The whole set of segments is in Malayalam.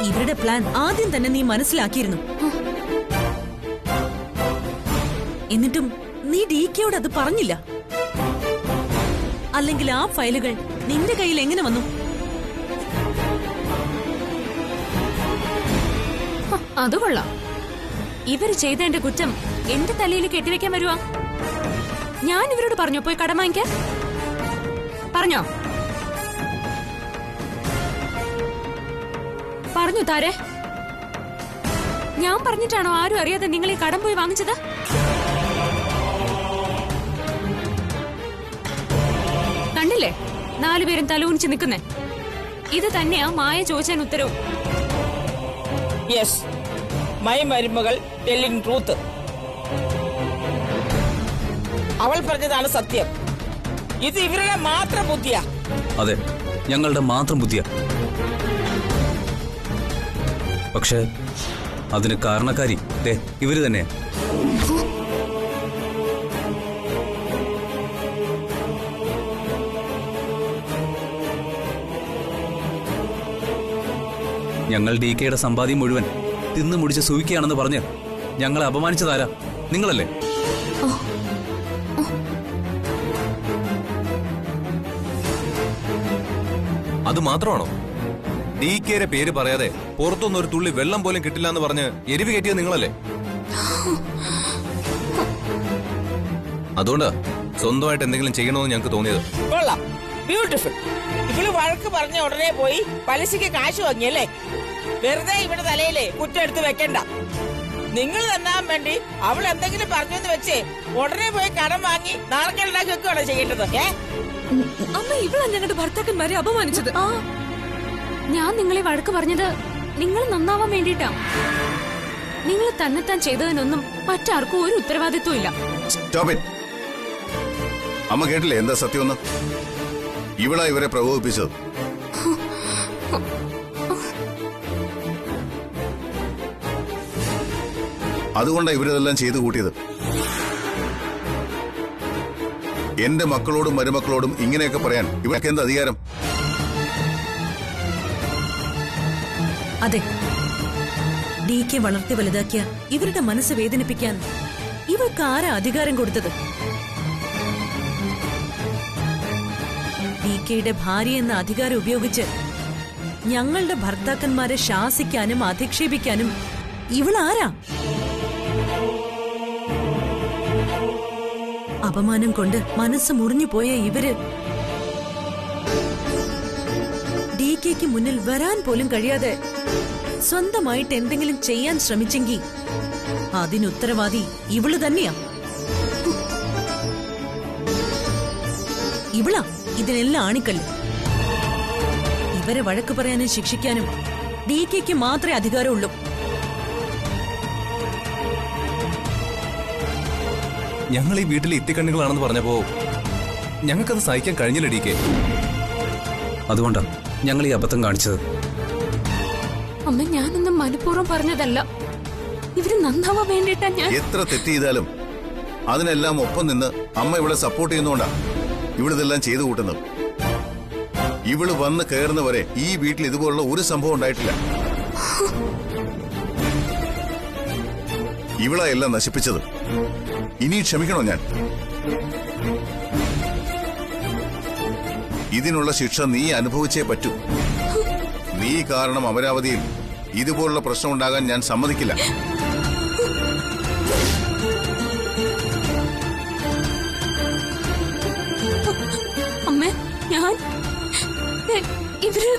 ഇവരുടെ പ്ലാൻ ആദ്യം തന്നെ നീ മനസ്സിലാക്കിയിരുന്നു. എന്നിട്ടും നീ DKയോട് അത് പറഞ്ഞില്ല. അല്ലെങ്കിൽ ആ ഫയലുകൾ നിന്റെ കയ്യിൽ എങ്ങനെ വന്നു? അത് കൊള്ളാം. ഇവര് ചെയ്തതിന്റെ കുറ്റം എന്റെ തലയിൽ കെട്ടിവെക്കാൻ വരുവാ. ഞാൻ ഇവരോട് പറഞ്ഞോ പോയി കടം വാങ്ങിക്കാൻ? പറഞ്ഞോ? പറഞ്ഞു താരെ. ഞാൻ പറഞ്ഞിട്ടാണോ ആരും അറിയാതെ നിങ്ങൾ ഈ കടം പോയി വാങ്ങിച്ചത്? കണ്ടില്ലേ 4 പേരും തലൂണിച്ച് നിൽക്കുന്നേ. ഇത് തന്നെയാ മായ ചോദിച്ചതിന് ഉത്തരവും. യെസ്, മൈ മരുമകൾ ടെല്ലിംഗ് ട്രൂത്ത്. അവൾ പറഞ്ഞതാണ് സത്യം. ഇത് ഇവരുടെ മാത്രം ബുദ്ധിയാ. അതെ, ഞങ്ങളുടെ മാത്രം ബുദ്ധിയാ. പക്ഷേ അതിന് കാരണക്കാരി ഇവര് തന്നെയാ. ഞങ്ങൾ DKയുടെ സമ്പാദ്യം മുഴുവൻ തിന്നു മുടിച്ച് സൂയിക്കുകയാണെന്ന് പറഞ്ഞ് ഞങ്ങളെ അപമാനിച്ചതാരാ? നിങ്ങളല്ലേ? അത് മാത്രമാണോ? DKയുടെ പേര് പറയാതെ പുറത്തൊന്നും ഒരു തുള്ളി വെള്ളം പോലും കിട്ടില്ല എന്ന് പറഞ്ഞ് എരിവ് കയറ്റിയത് നിങ്ങളല്ലേ? അതുകൊണ്ടാ സ്വന്തമായിട്ട് എന്തെങ്കിലും ചെയ്യണമെന്ന് ഞങ്ങൾക്ക് തോന്നിയത്. കൊള്ളാം, ബ്യൂട്ടിഫുൾ. ഇവള് വഴക്ക് പറഞ്ഞ ഉടനെ പോയി പലിശയ്ക്ക് കാശ് വാങ്ങിയല്ലേ? വെറുതെ ഇവിടെ തലയിലെ കുറ്റം എടുത്ത് വെക്കണ്ട. നിങ്ങൾ തന്നാൻ വേണ്ടി അവൾ എന്തെങ്കിലും പറഞ്ഞെന്ന് വെച്ചേ ഉടനെ പോയി കടം വാങ്ങി നാണക്കേടുണ്ടാക്കി വെക്കുകയാണോ ചെയ്യേണ്ടത്? അമ്മ, ഇവളാ ഞങ്ങളുടെ ഭർത്താക്കന്മാരെ അപമാനിച്ചത്. ഞാൻ നിങ്ങളെ വഴക്ക് പറഞ്ഞത് നിങ്ങൾ നന്നാവാൻ വേണ്ടിട്ടാ. നിങ്ങൾ തന്നെത്താൻ ചെയ്തതിനൊന്നും മറ്റാർക്കും ഒരു ഉത്തരവാദിത്വം ഇല്ല. അമ്മ കേട്ടില്ലേ എന്താ സത്യമൊന്ന്? ഇവളാ ഇവരെ പ്രകോപിപ്പിച്ചത്. അതുകൊണ്ടാ ഇവരിതെല്ലാം ചെയ്തു കൂട്ടിയത്. എന്റെ മക്കളോടും മരുമക്കളോടും ഇങ്ങനെയൊക്കെ പറയാൻ ഇവർക്ക് എന്ത് അധികാരം? അതെ, DK വളർത്തി വലുതാക്കിയ ഇവരുടെ മനസ്സ് വേദനിപ്പിക്കാൻ ഇവർക്ക് ആരാ അധികാരം കൊടുത്തത്? DKയുടെ ഭാര്യ എന്ന അധികാരം ഉപയോഗിച്ച് ഞങ്ങളുടെ ഭർത്താക്കന്മാരെ ശാസിക്കാനും അധിക്ഷേപിക്കാനും ഇവളാരാ? അപമാനം കൊണ്ട് മനസ്സ് മുറിഞ്ഞു പോയ ഇവര് DKയ്ക്ക് മുന്നിൽ വരാൻ പോലും കഴിയാതെ സ്വന്തമായിട്ട് എന്തെങ്കിലും ചെയ്യാൻ ശ്രമിച്ചെങ്കിൽ അതിനുത്തരവാദി ഇവള് തന്നെയാ. ഇവളാ ഇതിനെല്ലാം ആണിക്കല്ല്. ഇവരെ വഴക്ക് പറയാനും ശിക്ഷിക്കാനും DKയ്ക്ക് മാത്രമേ അധികാരമുള്ളൂ. ഞങ്ങൾ ഈ വീട്ടിലെ ഇത്തിക്കണ്ണികളാണെന്ന് പറഞ്ഞപ്പോ ഞങ്ങൾക്കത് സഹിക്കാൻ കഴിഞ്ഞില്ല DK. അതുകൊണ്ടാ ഞങ്ങൾ ഈ അബദ്ധം കാണിച്ചത്. അമ്മ, ഞാനൊന്നും മനഃപൂർവ്വം പറഞ്ഞതല്ല. ഇവര് നന്നാവാൻ വേണ്ടിട്ടാ ഞാൻ. എത്ര തെറ്റ് ചെയ്താലും അതിനെല്ലാം ഒപ്പം നിന്ന് അമ്മ ഇവളെ സപ്പോർട്ട് ചെയ്യുന്നോണ്ടാ ഇവളിതെല്ലാം ചെയ്തു കൂട്ടുന്നത്. ഇവള് വന്ന് കയറുന്നവരെ ഈ വീട്ടിൽ ഇതുപോലുള്ള ഒരു സംഭവം ഉണ്ടായിട്ടില്ല. ഇവളാ എല്ലാം നശിപ്പിച്ചത്. ഇനി ക്ഷമിക്കണോ ഞാൻ? ഇതിനുള്ള ശിക്ഷ നീ അനുഭവിച്ചേ പറ്റൂ. നീ കാരണം അമരാവതിയിൽ ഇതുപോലുള്ള പ്രശ്നം ഉണ്ടാകാൻ ഞാൻ സമ്മതിക്കില്ല. അമ്മേ, ഞാൻ ഇവര്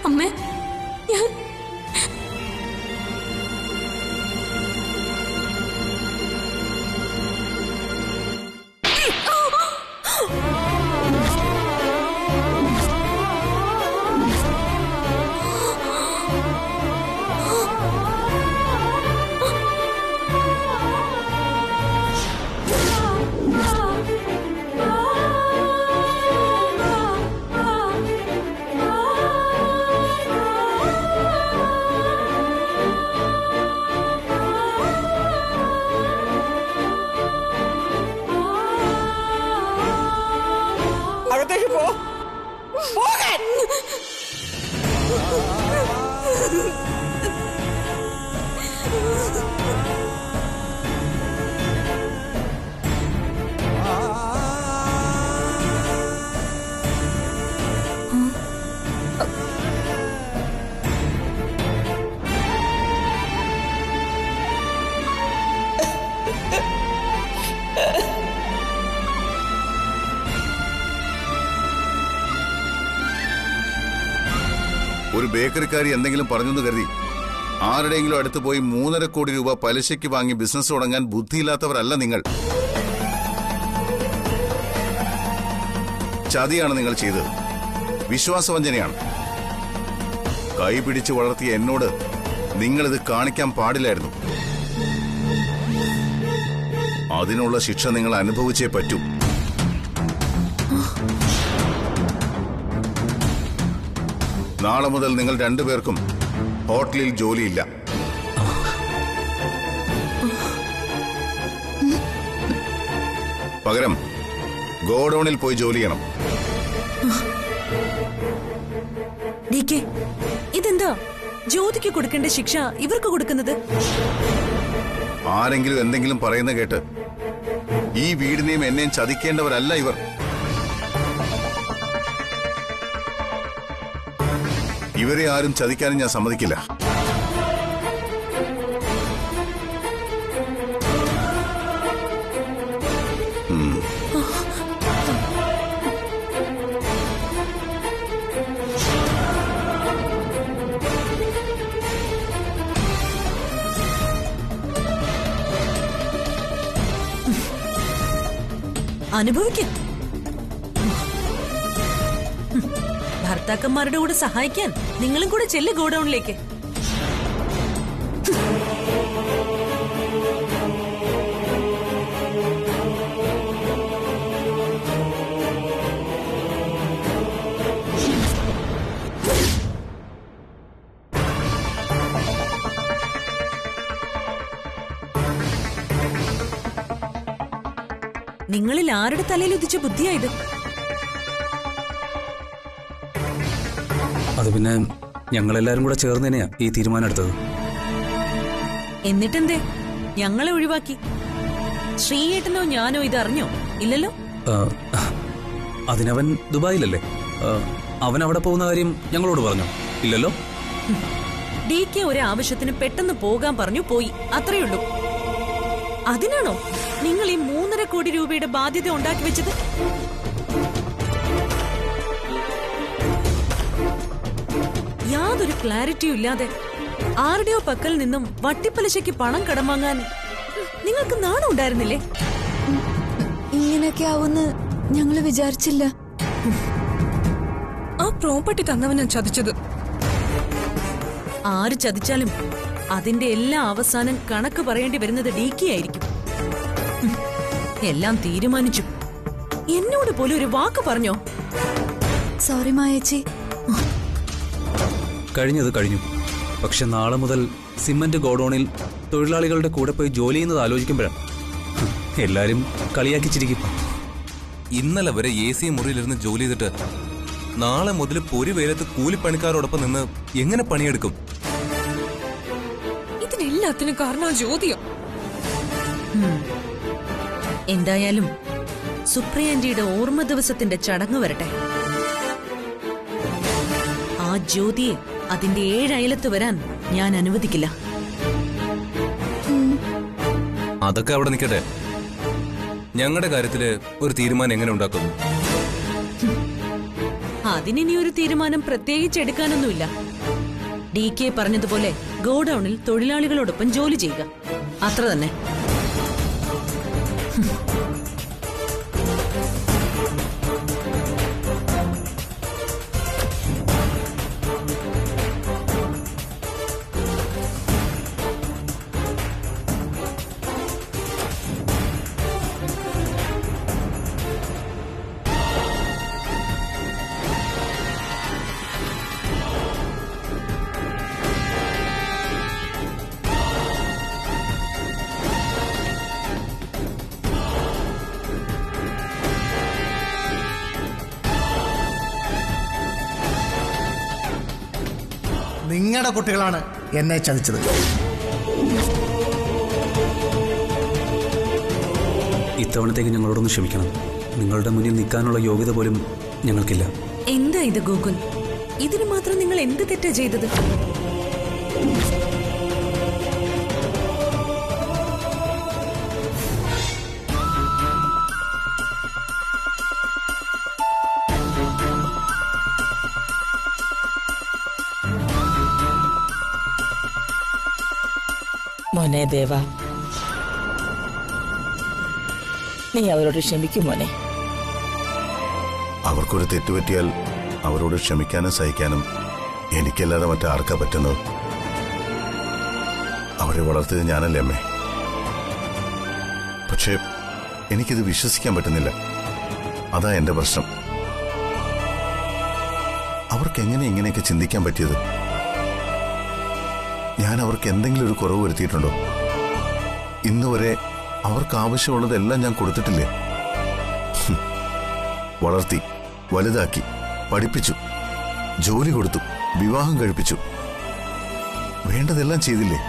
അമ്മേ, ഞാൻ പോകാൻ. ഒരു ബേക്കറിക്കാരി എന്തെങ്കിലും പറഞ്ഞെന്ന് കരുതി ആരുടെയെങ്കിലും അടുത്ത് പോയി 3.5 കോടി രൂപ പലിശയ്ക്ക് വാങ്ങി ബിസിനസ് തുടങ്ങാൻ ബുദ്ധിയില്ലാത്തവരല്ല നിങ്ങൾ. ചതിയാണ് നിങ്ങൾ ചെയ്തത്. വിശ്വാസവഞ്ചനയാണ്. കൈ പിടിച്ച് വളർത്തിയ എന്നോട് നിങ്ങളിത് കാണിക്കാൻ പാടില്ലായിരുന്നു. അതിനുള്ള ശിക്ഷ നിങ്ങൾ അനുഭവിച്ചേ പറ്റൂ. നാളെ മുതൽ നിങ്ങൾ രണ്ടുപേർക്കും ഹോട്ടലിൽ ജോലിയില്ല. പകരം ഗോഡൌണിൽ പോയി ജോലി ചെയ്യണം. DK, ഇതെന്താ ജ്യോതിക്ക് കൊടുക്കേണ്ട ശിക്ഷ ഇവർക്ക് കൊടുക്കുന്നത്? ആരെങ്കിലും എന്തെങ്കിലും പറയുന്ന കേട്ട് ഈ വീടിനെയും എന്നെയും ചതിക്കേണ്ടവരല്ല ഇവർ. ഇവരെ ആരും ചതിക്കാനും ഞാൻ സമ്മതിക്കില്ല. അനുഭവിക്കും. ഭർത്താക്കന്മാരുടെ കൂടെ സഹായിക്കാൻ നിങ്ങളും കൂടെ ചെല്ല് ഗോഡൌണിലേക്ക്. നിങ്ങളിൽ ആരുടെ തലയിൽ ഉദിച്ച ബുദ്ധിയായത്? അത് പിന്നെ ഞങ്ങളെല്ലാരും കൂടെ ചേർന്ന് തന്നെയാ ഈ തീരുമാനം എടുത്തത്. എന്നിട്ടെന്തേ ഞങ്ങളെ ഒഴിവാക്കി? ശ്രീയേട്ടനോ ഞാനോ ഇത് അറിഞ്ഞോ? ഇല്ലല്ലോ. അതിനവൻ ദുബായിലല്ലേ. അവൻ അവിടെ പോകുന്ന കാര്യം ഞങ്ങളോട് പറഞ്ഞോ? ഇല്ലല്ലോ. DK ഒരു ആവശ്യത്തിന് പെട്ടെന്ന് പോകാൻ പറഞ്ഞു, പോയി, അത്രയുള്ളൂ. അതിനാണോ നിങ്ങൾ ഈ 3.5 കോടി രൂപയുടെ ബാധ്യത ഉണ്ടാക്കി വെച്ചത്? യാതൊരു ക്ലാരിറ്റിയും ഇല്ലാതെ ആരുടെയോ പക്കൽ നിന്നും വട്ടിപ്പലിശയ്ക്ക് പണം കടം വാങ്ങാൻ നിങ്ങൾക്ക് നാണം ഉണ്ടായിരുന്നില്ലേ? ഇങ്ങനെയൊക്കെ ആവുമെന്ന് ഞങ്ങള് വിചാരിച്ചില്ല. ആ പ്രോപ്പർട്ടി തന്നവനാ ചതിച്ചത്. ആര് ചതിച്ചാലും അതിന്റെ എല്ലാ അവസാനം കണക്ക് പറയേണ്ടി വരുന്നത് DK ആയിരിക്കും. എല്ലാം തീരുമാനിച്ചു. എന്നോട് പോലും ഒരു വാക്ക് പറഞ്ഞോ? സോറി മായേച്ചി. കഴിഞ്ഞത് കഴിഞ്ഞു. പക്ഷെ നാളെ മുതൽ സിമന്റ് ഗോഡൌണിൽ തൊഴിലാളികളുടെ കൂടെ പോയി ജോലി ചെയ്യുന്നത് ആലോചിക്കുമ്പോഴാണ് എല്ലാരും കളിയാക്കിച്ചിരിക്കും. ഇന്നലെ വരെ AC മുറിയിലിരുന്ന് ജോലി ചെയ്തിട്ട് നാളെ മുതൽ പൊരി വെയിലത്ത് കൂലിപ്പണിക്കാരോടൊപ്പം നിന്ന് എങ്ങനെ പണിയെടുക്കും? ഇതിനെല്ലാത്തിനും കാരണം ജ്യോതിയോ? എന്തായാലും സുപ്രിയാന്റിയുടെ ഓർമ്മ ദിവസത്തിന്റെ ചടങ്ങ് വരട്ടെ. ആ ജ്യോതിയെ അതിന്റെ 7 അയലത്ത് വരാൻ ഞാൻ അനുവദിക്കില്ല. അതൊക്കെ അവിടെ നിൽക്കട്ടെ. ഞങ്ങളുടെ കാര്യത്തില് ഒരു തീരുമാനം എങ്ങനെ ഉണ്ടാക്കുന്നു? അതിനി ഒരു തീരുമാനം പ്രത്യേകിച്ച് എടുക്കാനൊന്നുമില്ല. DK പറഞ്ഞതുപോലെ ഗോഡൌണിൽ തൊഴിലാളികളോടൊപ്പം ജോലി ചെയ്യുക, അത്ര തന്നെ. നിങ്ങളുടെ കുട്ടികളാണ് എന്നെ ചതിച്ചത്. ഇത്തവണത്തേക്ക് ഞങ്ങളോടൊന്ന് ക്ഷമിക്കണം. നിങ്ങളുടെ മുന്നിൽ നിൽക്കാനുള്ള യോഗ്യത പോലും ഞങ്ങൾക്കില്ല. എന്താ ഇത് ഗോകുൽ? ഇതിന് മാത്രം നിങ്ങൾ എന്ത് തെറ്റാ ചെയ്തത്? മോനെ ദേവ, നീ അവരോട് ക്ഷമിക്കും മോനെ. അവർക്കൊരു തെറ്റുപറ്റിയാൽ അവരോട് ക്ഷമിക്കാനും സഹിക്കാനും എനിക്കല്ലാതെ മറ്റാർക്കാ പറ്റുന്നത്? അവരെ വളർത്തിയത് ഞാനല്ലേ അമ്മേ. പക്ഷേ എനിക്കിത് വിശ്വസിക്കാൻ പറ്റുന്നില്ല. അതാ എന്റെ പ്രശ്നം. അവർക്കെങ്ങനെ ഇങ്ങനെയൊക്കെ ചിന്തിക്കാൻ പറ്റിയത്? ഞാൻ അവർക്ക് എന്തെങ്കിലും ഒരു കുറവ് വരുത്തിയിട്ടുണ്ടോ? ഇന്നുവരെ അവർക്ക് ആവശ്യമുള്ളതെല്ലാം ഞാൻ കൊടുത്തിട്ടില്ലേ? വളർത്തി, വലുതാക്കി, പഠിപ്പിച്ചു, ജോലി കൊടുത്തു, വിവാഹം കഴിപ്പിച്ചു, വേണ്ടതെല്ലാം ചെയ്തില്ലേ?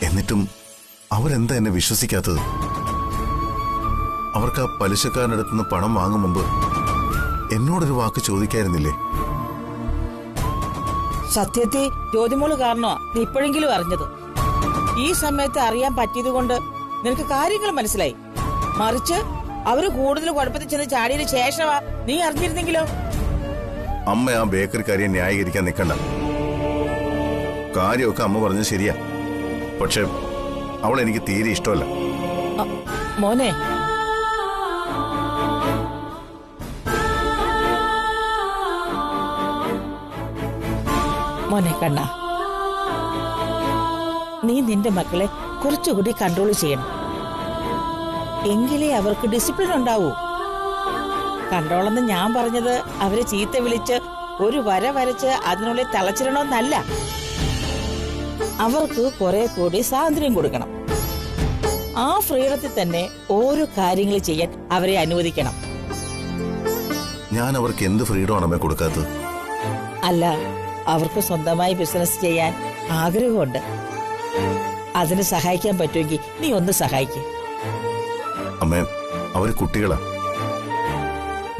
എന്നിട്ടും അവരെന്താ എന്നെ വിശ്വസിക്കാത്തത്? അവർക്ക് ആ പലിശക്കാരനടുത്ത് നിന്ന് പണം വാങ്ങും മുമ്പ് എന്നോടൊരു വാക്ക് ചോദിക്കായിരുന്നില്ലേ? സത്യത്തെ ജ്യോതിമോള് കാരണമാ നീ ഇപ്പോഴെങ്കിലും അറിഞ്ഞത്. ഈ സമയത്ത് അറിയാൻ പറ്റിയത് കൊണ്ട് നിനക്ക് കാര്യങ്ങൾ മനസ്സിലായി. മറിച്ച് അവര് കൂടുതൽ കുഴപ്പത്തിൽ ചെന്ന് ചാടിയതിനു ശേഷമാ നീ അറിഞ്ഞിരുന്നെങ്കിലോ? അമ്മ ആ ബേക്കറിക്കാരിയെ ന്യായീകരിക്കാൻ നിൽക്കണ്ട. കാര്യമൊക്കെ അമ്മ പറഞ്ഞത് ശരിയാ. പക്ഷെ അവൾ എനിക്ക് തീരെ ഇഷ്ടമല്ല. മോനെ, മോനെ കണ്ണ, നീ നിന്റെ മക്കളെ കുറച്ചുകൂടി കൺട്രോൾ ചെയ്യണം. എങ്കിലേ അവർക്ക് ഡിസിപ്ലിൻ ഉണ്ടാവൂ. കൺട്രോളെന്ന് ഞാൻ പറഞ്ഞത് അവരെ ചീത്ത വിളിച്ച് ഒരു വര വരച്ച് അതിനുള്ളിൽ തളച്ചിടണമെന്നല്ല. അവർക്ക് കുറെ കൂടി സ്വാതന്ത്ര്യം കൊടുക്കണം. ആ ഫ്രീഡത്തിൽ തന്നെ ഓരോ കാര്യങ്ങൾ ചെയ്യാൻ അവരെ അനുവദിക്കണം. ഞാൻ അവർക്ക് എന്ത് ഫ്രീഡമാണ് അമ്മ കൊടുക്കാത്തത്? അല്ല, അവർക്ക് സ്വന്തമായി ബിസിനസ് ചെയ്യാൻ ആഗ്രഹമുണ്ട്. അതിന് സഹായിക്കാൻ പറ്റുമെങ്കിൽ നീ ഒന്ന് സഹായിക്കും. അമ്മ, അവര് കുട്ടികളാ.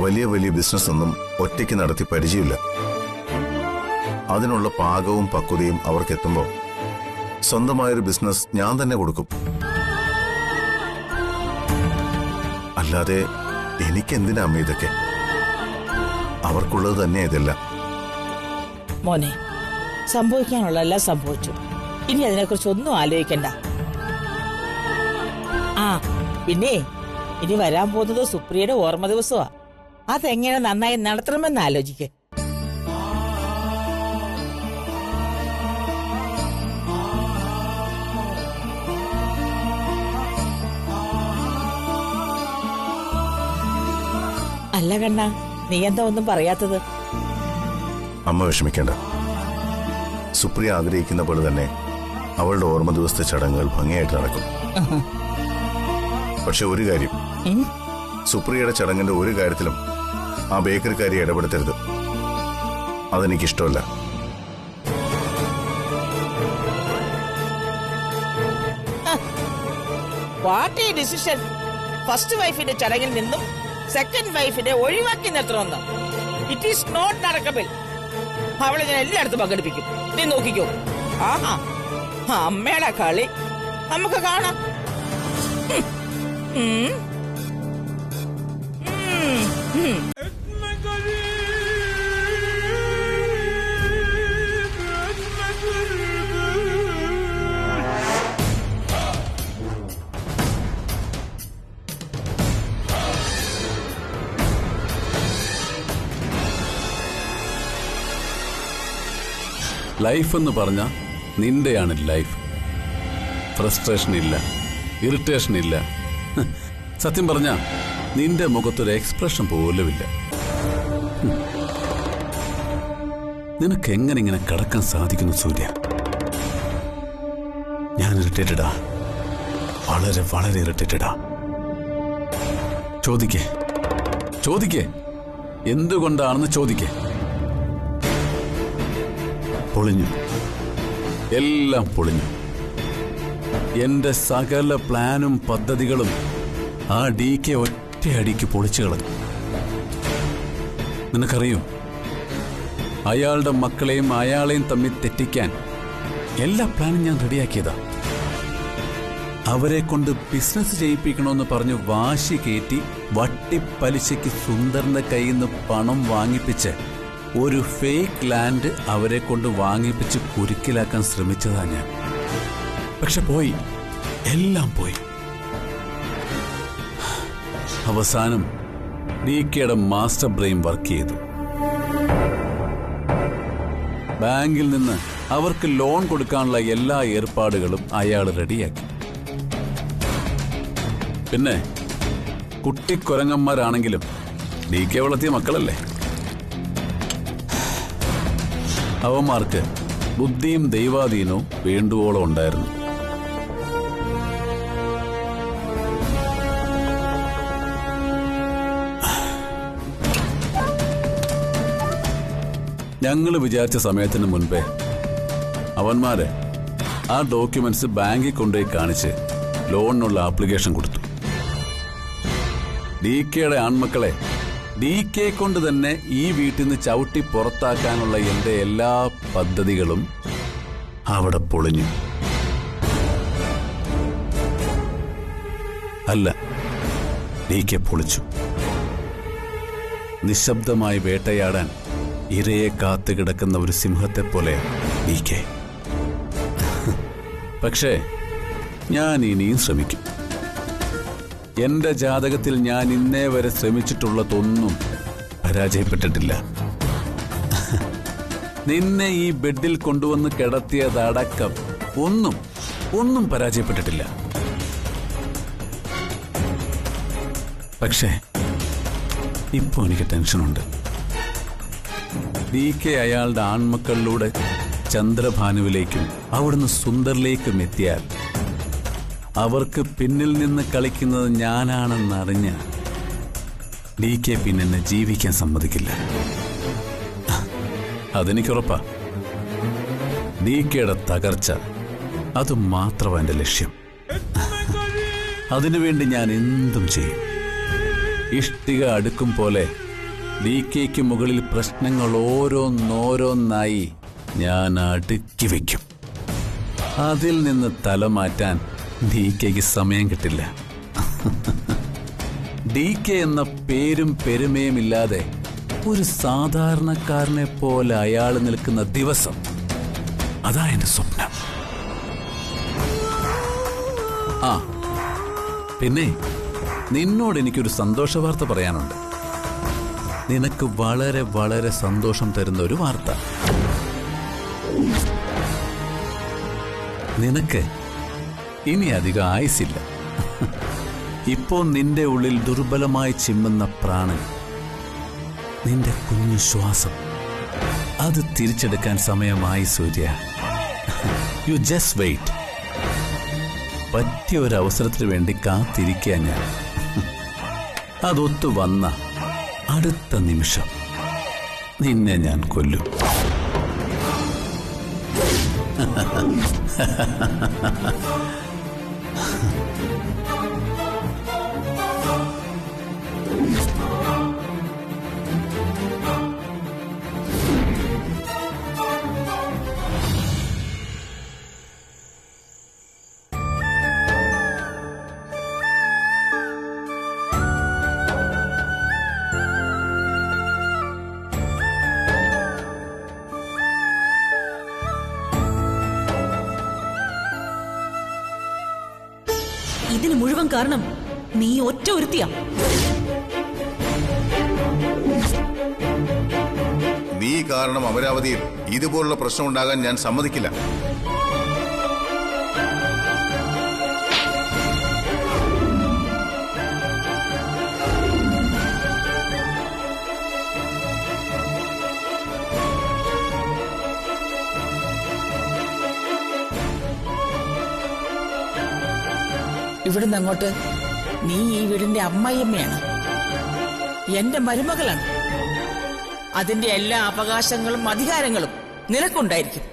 വലിയ വലിയ ബിസിനസ് ഒന്നും ഒറ്റയ്ക്ക് നടത്തി പരിചയമില്ല. അതിനുള്ള പാകവും പക്വതയും അവർക്കെത്തുമ്പോ സ്വന്തമായൊരു ബിസിനസ് ഞാൻ തന്നെ കൊടുക്കും. അല്ലാതെ എനിക്കെന്തിനാ അമ്മ ഇതൊക്കെ? അവർക്കുള്ളത് തന്നെ ഇതെല്ലാം. മോനെ, സംഭവിക്കാനുള്ളതെല്ലാം സംഭവിച്ചു. ഇനി അതിനെക്കുറിച്ച് ഒന്നും ആലോചിക്കണ്ട. ആ പിന്നെ ഇനി വരാൻ പോകുന്നത് സുപ്രിയയുടെ ഓർമ്മ ദിവസമാ. അതെങ്ങനെ നന്നായി നടത്തണമെന്ന് ആലോചിക്ക. അല്ല കണ്ണ, നീ എന്താ ഒന്നും പറയാത്തത്? അമ്മ വിഷമിക്കേണ്ട. സുപ്രിയ ആഗ്രഹിക്കുന്ന പോലെ തന്നെ അവളുടെ ഓർമ്മ ദിവസത്തെ ചടങ്ങുകൾ ഭംഗിയായിട്ട് നടക്കും. പക്ഷെ ഒരു കാര്യം, സുപ്രിയയുടെ ചടങ്ങിന്റെ ഒരു കാര്യത്തിലും ആ ബേക്കറിക്കാരി ഇടപെടുത്തരുത്. അതെനിക്കിഷ്ടമല്ല. What a decision! ഫസ്റ്റ് വൈഫിന്റെ ചടങ്ങിൽ നിന്നും സെക്കൻഡ് വൈഫിനെ ഒഴിവാക്കി നിർത്തണമെന്ന്. ഇറ്റ് ഈസ് നോട്ട് നടക്കബിൾ. അവളെ ഞാൻ എല്ലായിടത്തും പങ്കെടുപ്പിക്കും. നീ നോക്കിക്കോ. ആഹാ, അമ്മയുടെ കളി നമുക്ക് കാണാം. ലൈഫ് എന്ന് പറഞ്ഞ നിന്റെയാണ് ലൈഫ്. ഫ്രസ്ട്രേഷൻ ഇല്ല, ഇറിറ്റേഷൻ ഇല്ല. സത്യം പറഞ്ഞ നിന്റെ മുഖത്തൊരു എക്സ്പ്രഷൻ പോലുമില്ല. നിനക്ക് എങ്ങനെ ഇങ്ങനെ കടക്കാൻ സാധിക്കുന്നു സൂര്യ? ഞാൻ ഇറിറ്റേറ്റഡാ, വളരെ വളരെ ഇറിറ്റേറ്റഡാ. ചോദിക്കേ, എന്തുകൊണ്ടാണെന്ന് ചോദിക്കേ. പൊളിഞ്ഞു. എല്ലാം പൊളിഞ്ഞു. എന്റെ സകല പ്ലാനും പദ്ധതികളും ആ DK ഒറ്റയടിക്ക് പൊളിച്ചു കളഞ്ഞു. നിനക്കറിയോ, അയാളുടെ മക്കളെയും അയാളെയും തമ്മിൽ തെറ്റിക്കാൻ എല്ലാ പ്ലാനും ഞാൻ റെഡിയാക്കിയതാ. അവരെ കൊണ്ട് ബിസിനസ് ചെയ്യിപ്പിക്കണമെന്ന് പറഞ്ഞ് വാശി കയറ്റി വട്ടിപ്പലിശയ്ക്ക് സുന്ദറിന്റെ കയ്യിൽ നിന്ന് പണം വാങ്ങിപ്പിച്ച് ഒരു ഫേക്ക് ലാൻഡ് അവരെ കൊണ്ട് വാങ്ങിപ്പിച്ച് കുരുക്കിലാക്കാൻ ശ്രമിച്ചതാ ഞാൻ. പക്ഷെ പോയി, എല്ലാം പോയി. അവസാനം DKയുടെ മാസ്റ്റർ ബ്രെയിൻ വർക്ക് ചെയ്തു. ബാങ്കിൽ നിന്ന് അവർക്ക് ലോൺ കൊടുക്കാനുള്ള എല്ലാ ഏർപ്പാടുകളും അയാൾ റെഡിയാക്കി. പിന്നെ കുട്ടിക്കൊരങ്ങന്മാരാണെങ്കിലും DK വളർത്തിയ മക്കളല്ലേ. അവന്മാർക്ക് ബുദ്ധിയും ദൈവാധീനവും വേണ്ടുവോളം ഉണ്ടായിരുന്നു. ഞങ്ങൾ വിചാരിച്ച സമയത്തിന് മുൻപേ അവന്മാര് ആ ഡോക്യുമെന്റ്സ് ബാങ്കിൽ കൊണ്ടുപോയി കാണിച്ച് ലോണിനുള്ള ആപ്ലിക്കേഷൻ കൊടുത്തു. DKയുടെ ആൺമക്കളെ DK കൊണ്ട് തന്നെ ഈ വീട്ടിൽ നിന്ന് ചവിട്ടി പുറത്താക്കാനുള്ള എന്റെ എല്ലാ പദ്ധതികളും അവിടെ പൊളിഞ്ഞു. അല്ല, DK പൊളിച്ചു. നിശബ്ദമായി വേട്ടയാടാൻ ഇരയെ കാത്തു കിടക്കുന്ന ഒരു സിംഹത്തെ പോലെ DK. പക്ഷേ ഞാൻ ഇനിയും ശ്രമിക്കും. എന്റെ ജാതകത്തിൽ ഞാൻ ഇന്നേ വരെ ശ്രമിച്ചിട്ടുള്ളതൊന്നും പരാജയപ്പെട്ടിട്ടില്ല. നിന്നെ ഈ ബെഡിൽ കൊണ്ടുവന്ന് കിടത്തിയതടക്കം ഒന്നും പരാജയപ്പെട്ടിട്ടില്ല. പക്ഷേ ഇപ്പോ എനിക്ക് ടെൻഷനുണ്ട്. DK അയാളുടെ ആൺമക്കളിലൂടെ ചന്ദ്രഭാനുവിലേക്കും അവിടുന്ന് സുന്ദറിലേക്കും എത്തിയാൽ അവർക്ക് പിന്നിൽ നിന്ന് കളിക്കുന്നത് ഞാനാണെന്നറിഞ്ഞ DK പിന്നെ ജീവിക്കാൻ സമ്മതിക്കില്ല. അതെനിക്കുറപ്പാ. DKയുടെ തകർച്ച അത് മാത്രമാണ് എന്റെ ലക്ഷ്യം. അതിനുവേണ്ടി ഞാൻ എന്തും ചെയ്യും. ഇഷ്ടിക അടുക്കും പോലെ DKയ്ക്ക് മുകളിൽ പ്രശ്നങ്ങൾ ഓരോന്നോരോന്നായി ഞാൻ അടുക്കി വയ്ക്കും. അതിൽ നിന്ന് തല മാറ്റാൻ DKയ്ക്ക് സമയം കിട്ടില്ല. DK എന്ന പേരും പെരുമയും ഇല്ലാതെ ഒരു സാധാരണക്കാരനെ പോലെ അയാൾ നിൽക്കുന്ന ദിവസം, അതാ എന്റെ സ്വപ്നം. ആ പിന്നെ നിന്നോട് എനിക്കൊരു സന്തോഷ വാർത്ത പറയാനുണ്ട്. നിനക്ക് വളരെ വളരെ സന്തോഷം തരുന്ന ഒരു വാർത്ത. നിനക്ക് ഇനി അധികം ആയുസില്ല. ഇപ്പോ നിന്റെ ഉള്ളിൽ ദുർബലമായി ചിമ്മുന്ന പ്രാണൻ, നിന്റെ കുഞ്ഞു ശ്വാസം, അത് തിരിച്ചെടുക്കാൻ സമയമായി സൂര്യ. You just wait. പറ്റിയ ഒരു അവസരത്തിന് വേണ്ടി കാത്തിരിക്കുക ഞാൻ. അതൊത്തു വന്ന അടുത്ത നിമിഷം നിന്നെ ഞാൻ കൊല്ലും. ഇതിന് മുഴുവൻ കാരണം നീ ഒറ്റ ഒരുത്തിയാ. നീ കാരണം അമരാവതിയിൽ ഇതുപോലുള്ള പ്രശ്നം ഉണ്ടാകാൻ ഞാൻ സമ്മതിക്കില്ല. ഇവിടുന്ന് അങ്ങോട്ട് നീ ഈ വീടിന്റെ അമ്മായിയമ്മയാണ്, എന്റെ മരുമകളാണ്. അതിന്റെ എല്ലാ അവകാശങ്ങളും അധികാരങ്ങളും നിനക്കുണ്ടായിരിക്കും.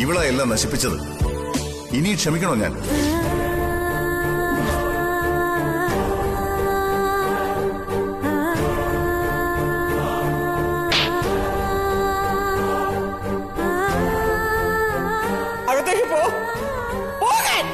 ഇവളെ എല്ലാം നശിപ്പിച്ചത്. ഇനി ക്ഷമിക്കണോ ഞാൻ? അകത്തേക്ക് പോ. പോകാൻ.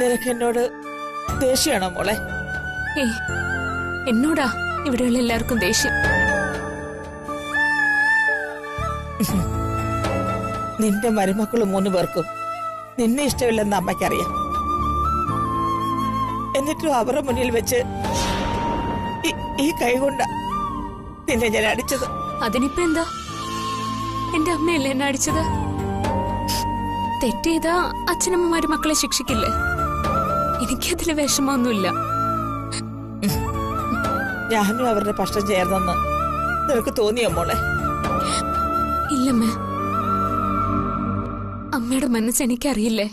നിനക്ക് എന്നോട് ദേഷ്യമാണോ മോളെ? ഏയ്, എന്നോടാ ഇവിടെയുള്ള എല്ലാവർക്കും ദേഷ്യം. നിന്റെ മരുമക്കളും 3 പേർക്കും നിന്നെ ഇഷ്ടമില്ലെന്ന് അമ്മയ്ക്കറിയാം. എന്നിട്ടും അവരുടെ മുന്നിൽ വെച്ച് ഈ കൈ കൊണ്ട് നിന്നെ ഞാൻ അടിച്ചത്. അതിനിപ്പോ എന്താ? എന്റെ അമ്മയല്ലേ എന്നെ അടിച്ചത്? തെറ്റെയ്താ അച്ഛനമ്മമാര് മക്കളെ ശിക്ഷിക്കില്ലേ? എനിക്കതില് വിഷമമൊന്നുമില്ല. ഞാനും അവരുടെ പക്ഷം ചേർന്നെന്ന് നിനക്ക് തോന്നിയോ മോളെ? ഇല്ലമ്മേ, അമ്മയുടെ മനസ്സ് എനിക്കറിയില്ലേ.